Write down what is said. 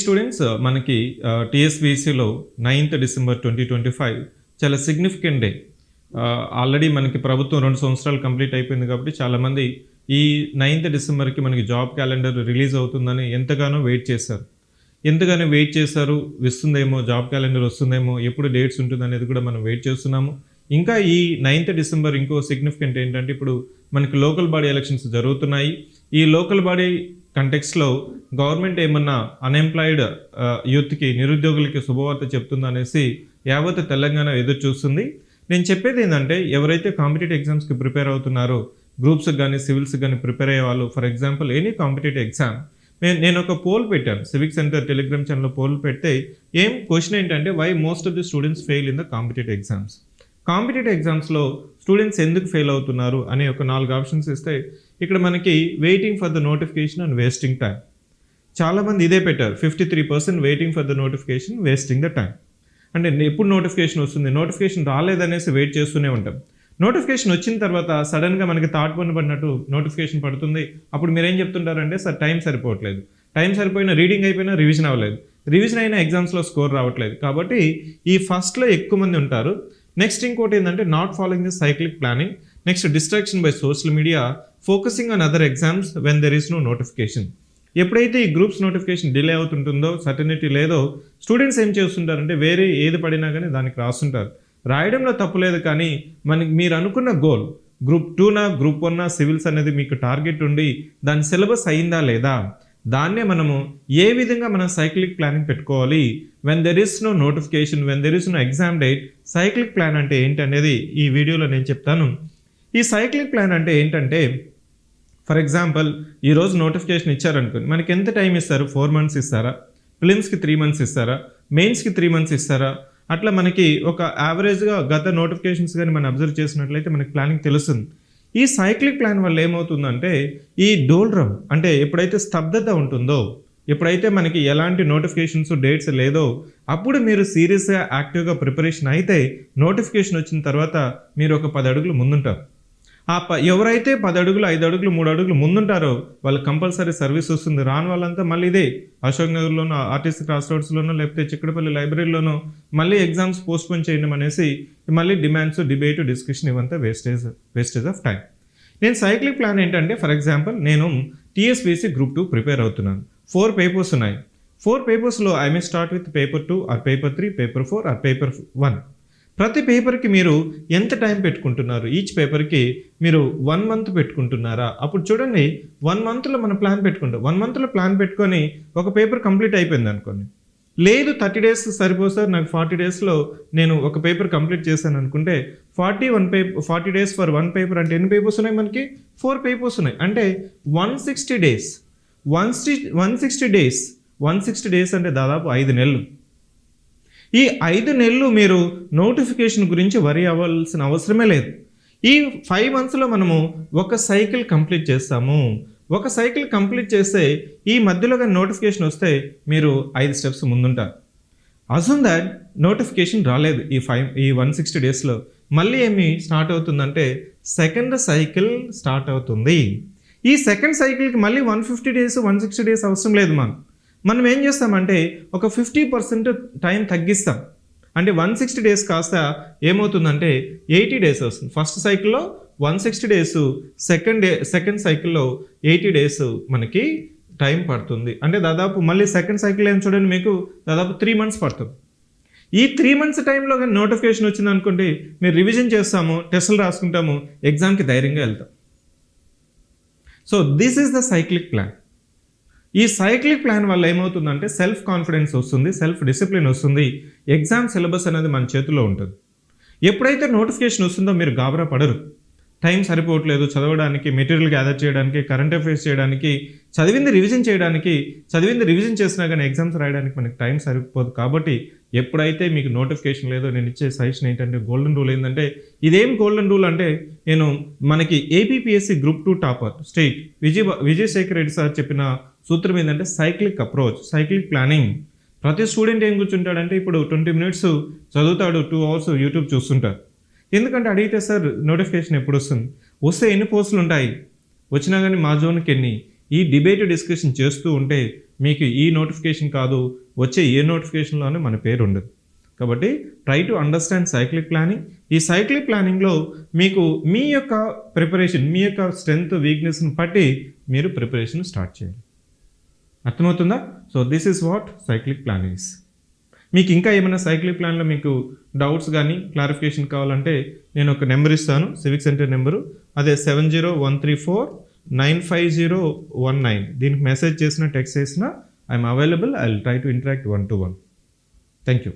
Students మనకి టీఎస్పీసీలో 9th December 2025 చాలా significant day. Already మనకి ప్రభుత్వం 2 సంవత్సరాలు కంప్లీట్ అయిపోయింది కాబట్టి చాలామంది ఈ 9th డిసెంబర్కి మనకి జాబ్ క్యాలెండర్ రిలీజ్ అవుతుందని ఎంతగానో వెయిట్ చేశారు. వస్తుందేమో, జాబ్ క్యాలెండర్ వస్తుందేమో, ఎప్పుడు డేట్స్ ఉంటుందనేది కూడా మనం వెయిట్ చేస్తున్నాము. ఇంకా ఈ 9th డిసెంబర్ ఇంకో సిగ్నిఫికెంట్ ఏంటంటే ఇప్పుడు మనకి లోకల్ బాడీ ఎలక్షన్స్ జరుగుతున్నాయి. ఈ లోకల్ బాడీ కంటెక్స్లో గవర్నమెంట్ ఏమన్నా అన్ఎంప్లాయిడ్ యూత్కి, నిరుద్యోగులకి శుభవార్త చెప్తుందనేసి యావత్ తెలంగాణ ఎదురు చూస్తుంది. నేను చెప్పేది ఏంటంటే ఎవరైతే కాంపిటేటివ్ ఎగ్జామ్స్కి ప్రిపేర్ అవుతున్నారో, గ్రూప్స్కి కానీ సివిల్స్కి కానీ ప్రిపేర్ అయ్యే వాళ్ళు, for example any competitive exam, నేను ఒక పోల్ పెట్టాను, సివిక్ సెంటర్ టెలిగ్రామ్ ఛానల్లో పోల్ పెడితే క్వశ్చన్ ఏంటంటే why most of the students fail in the competitive exams. Competitive ఎగ్జామ్స్లో స్టూడెంట్స్ ఎందుకు ఫెయిల్ అవుతున్నారు అనే ఒక 4 ఆప్షన్స్ ఇస్తే ఇక్కడ మనకి waiting for the notification and wasting time. చాలామంది ఇదే పెట్టారు, 53% waiting for the notification, wasting the time. అంటే ఎప్పుడు నోటిఫికేషన్ వస్తుంది, నోటిఫికేషన్ రాలేదనేసి వెయిట్ చేస్తూనే ఉంటాం. నోటిఫికేషన్ వచ్చిన తర్వాత సడన్గా మనకి థాట్ పడినట్టు నోటిఫికేషన్ పడుతుంది. అప్పుడు మీరేం చెప్తుంటారంటే సార్ టైం సరిపోవట్లేదు, టైం సరిపోయినా రీడింగ్ అయిపోయినా రివిజన్ అవ్వలేదు, రివిజన్ అయినా ఎగ్జామ్స్లో స్కోర్ రావట్లేదు. కాబట్టి ఈ ఫస్ట్లో ఎక్కువ మంది ఉంటారు. నెక్స్ట్ ఇంకోటి ఏంటంటే not following the cyclic planning, next distraction by social media, focusing on other exams when there is no notification. ఎప్పుడైతే ఈ గ్రూప్స్ నోటిఫికేషన్ డిలే అవుతుంటుందో, సర్టనిటీ లేదో, స్టూడెంట్స్ ఏం చేస్తుంటారంటే వేరే ఏది పడినా కానీ దానికి రాస్తుంటారు. రాయడంలో తప్పు లేదు, కానీ మీరు అనుకున్న గోల్ గ్రూప్ 2నా, గ్రూప్ 1నా, సివిల్స్ అనేది మీకు టార్గెట్ ఉండి దాని సిలబస్ అయిందా లేదా, దాన్నే మనము ఏ విధంగా మనం సైక్లిక్ ప్లానింగ్ పెట్టుకోవాలి. When there is no notification, when there is no exam date, cyclic plan అంటే ఏంటనేది ఈ వీడియోలో నేను చెప్తాను. ఈ సైక్లిక్ ప్లాన్ అంటే ఏంటంటే, ఫర్ ఎగ్జాంపుల్ ఈరోజు నోటిఫికేషన్ ఇచ్చారనుకోండి, మనకి ఎంత టైం ఇస్తారు? 4 months ఇస్తారా? ఫిలిమ్స్కి 3 months ఇస్తారా? మెయిన్స్కి 3 months ఇస్తారా? అట్లా మనకి ఒక యావరేజ్గా గత నోటిఫికేషన్స్ కానీ మనం అబ్జర్వ్ చేసినట్లయితే మనకి ప్లానింగ్ తెలుస్తుంది. ఈ సైక్లిక్ ప్లాన్ వల్ల ఏమవుతుందంటే ఈ డోల్డ్రమ్ అంటే ఎప్పుడైతే స్తబ్దత ఉంటుందో, ఎప్పుడైతే మనకి ఎలాంటి నోటిఫికేషన్స్ డేట్స్ లేదో, అప్పుడు మీరు సీరియస్గా యాక్టివ్గా ప్రిపరేషన్ అయితే నోటిఫికేషన్ వచ్చిన తర్వాత మీరు ఒక 10 అడుగులు ముందుంటారు. ఎవరైతే 10 అడుగులు, 5 అడుగులు, 3 అడుగులు ముందుంటారో వాళ్ళు కంపల్సరీ సర్వీస్ వస్తుంది. రాని వాళ్ళంతా మళ్ళీ ఇదే అశోక్ నగర్లోనో, ఆర్టీసీ క్రాస్ రోడ్స్లోనో, లేకపోతే చిక్కడపల్లి లైబ్రరీలోనో మళ్ళీ ఎగ్జామ్స్ పోస్ట్పోన్ చేయడం అనేసి మళ్ళీ డిమాండ్స్, డిబేట్, డిస్కషన్ ఇవంతా వేస్టేజ్ ఆఫ్ టైం. నేను సైక్లిక్ ప్లాన్ ఏంటంటే, ఫర్ ఎగ్జాంపుల్ నేను టీఎస్పీసీ గ్రూప్ 2 ప్రిపేర్ అవుతున్నాను. 4 పేపర్స్ ఉన్నాయి. 4 పేపర్స్లో I may start with paper 2 or paper 3, paper 4 or paper 1. ప్రతి పేపర్కి మీరు ఎంత టైం పెట్టుకుంటున్నారు? ఈచ్ పేపర్కి మీరు 1 month పెట్టుకుంటున్నారా? అప్పుడు చూడండి, 1 monthలో మనం ప్లాన్ పెట్టుకుంటాం. 1 monthలో ప్లాన్ పెట్టుకొని ఒక పేపర్ కంప్లీట్ అయిపోయింది అనుకోండి, లేదు 30 days సరిపోదు సార్, నాకు 40 daysలో నేను ఒక పేపర్ కంప్లీట్ చేశాను అనుకుంటే 40 days ఫర్ 1 పేపర్ అంటే ఎన్ని పేపర్స్ ఉన్నాయి? మనకి 4 పేపర్స్ ఉన్నాయి. అంటే 160 days. 160 days అంటే దాదాపు 5 నెలలు. ఈ 5 నెలలు మీరు నోటిఫికేషన్ గురించి వరి అవ్వాల్సిన అవసరమే లేదు. ఈ 5 monthsలో మనము ఒక సైకిల్ కంప్లీట్ చేస్తాము. ఒక సైకిల్ కంప్లీట్ చేస్తే ఈ మధ్యలో కానీ నోటిఫికేషన్ వస్తే మీరు 5 steps ముందుంటారు. అసలు దట్ నోటిఫికేషన్ రాలేదు ఈ 160 daysలో, మళ్ళీ ఏమి స్టార్ట్ అవుతుందంటే సెకండ్ సైకిల్ స్టార్ట్ అవుతుంది. ఈ సెకండ్ సైకిల్కి మళ్ళీ 150 days, 160 days అవసరం లేదు. మనం ఏం చేస్తామంటే ఒక 50% టైం తగ్గిస్తాం. అంటే 160 days కాస్త ఏమవుతుందంటే 80 days వస్తుంది. ఫస్ట్ సైకిల్లో 160 days, సెకండ్ సైకిల్లో 80 days మనకి టైం పడుతుంది. అంటే దాదాపు మళ్ళీ సెకండ్ సైకిల్ ఏం చూడండి, మీకు దాదాపు 3 months పడుతుంది. ఈ 3 months టైంలో కానీ నోటిఫికేషన్ వచ్చింది అనుకోండి, మీరు రివిజన్ చేస్తాము, టెస్టులు రాసుకుంటాము, ఎగ్జామ్కి ధైర్యంగా వెళ్తాం. So this is the cyclic plan. ఈ సైక్లిక్ ప్లాన్ వల్ల ఏమవుతుందంటే సెల్ఫ్ కాన్ఫిడెన్స్ వస్తుంది, సెల్ఫ్ డిసిప్లిన్ వస్తుంది, ఎగ్జామ్ సిలబస్ అనేది మన చేతిలో ఉంటుంది. ఎప్పుడైతే నోటిఫికేషన్ వస్తుందో మీరు గాబరా పడరు. టైం సరిపోవట్లేదు చదవడానికి, మెటీరియల్ గ్యాదర్ చేయడానికి, కరెంట్ అఫైర్స్ చేయడానికి, చదివింది రివిజన్ చేసినా కానీ ఎగ్జామ్స్ రాయడానికి మనకి టైం సరిపోదు. కాబట్టి ఎప్పుడైతే మీకు నోటిఫికేషన్ లేదో నేను ఇచ్చే సజెషన్ ఏంటంటే, గోల్డెన్ రూల్ ఏంటంటే, ఇదేం గోల్డెన్ రూల్ అంటే మనకి APPSC group 2 topper state Vijayasekhar Reddy sir చెప్పిన సూత్రం ఏంటంటే సైక్లిక్ అప్రోచ్, సైక్లిక్ ప్లానింగ్. ప్రతి స్టూడెంట్ ఏం కూర్చుంటాడంటే ఇప్పుడు 20 minutes చదువుతాడు, 2 hours యూట్యూబ్ చూస్తుంటారు. ఎందుకంటే అడిగితే సార్ నోటిఫికేషన్ ఎప్పుడు వస్తే ఎన్ని పోస్టులు ఉంటాయి, వచ్చినా కానీ మా జోన్కి ఎన్ని, ఈ డిబేట్ డిస్కషన్ చేస్తూ ఉంటే మీకు ఈ నోటిఫికేషన్ కాదు, వచ్చే ఏ నోటిఫికేషన్లోనే మన పేరు ఉండదు. కాబట్టి try to understand cyclic planning. ఈ సైక్లిక్ ప్లానింగ్లో మీకు మీ యొక్క ప్రిపరేషన్, మీ యొక్క స్ట్రెంగ్త్ వీక్నెస్ని బట్టి మీరు ప్రిపరేషన్ స్టార్ట్ చేయాలి. అర్థమవుతుందా? So this is what cyclic plan is. మీకు ఇంకా ఏమైనా సైక్లిక్ ప్లాన్లో మీకు డౌట్స్ కానీ క్లారిఫికేషన్ కావాలంటే నేను ఒక నెంబర్ ఇస్తాను, సివిక్ సెంటర్ నెంబరు, అదే 7013495019. దీనికి మెసేజ్ చేసిన, టెక్స్ట్ చేసిన I'm available. I will try to interact 1-to-1. Thank you.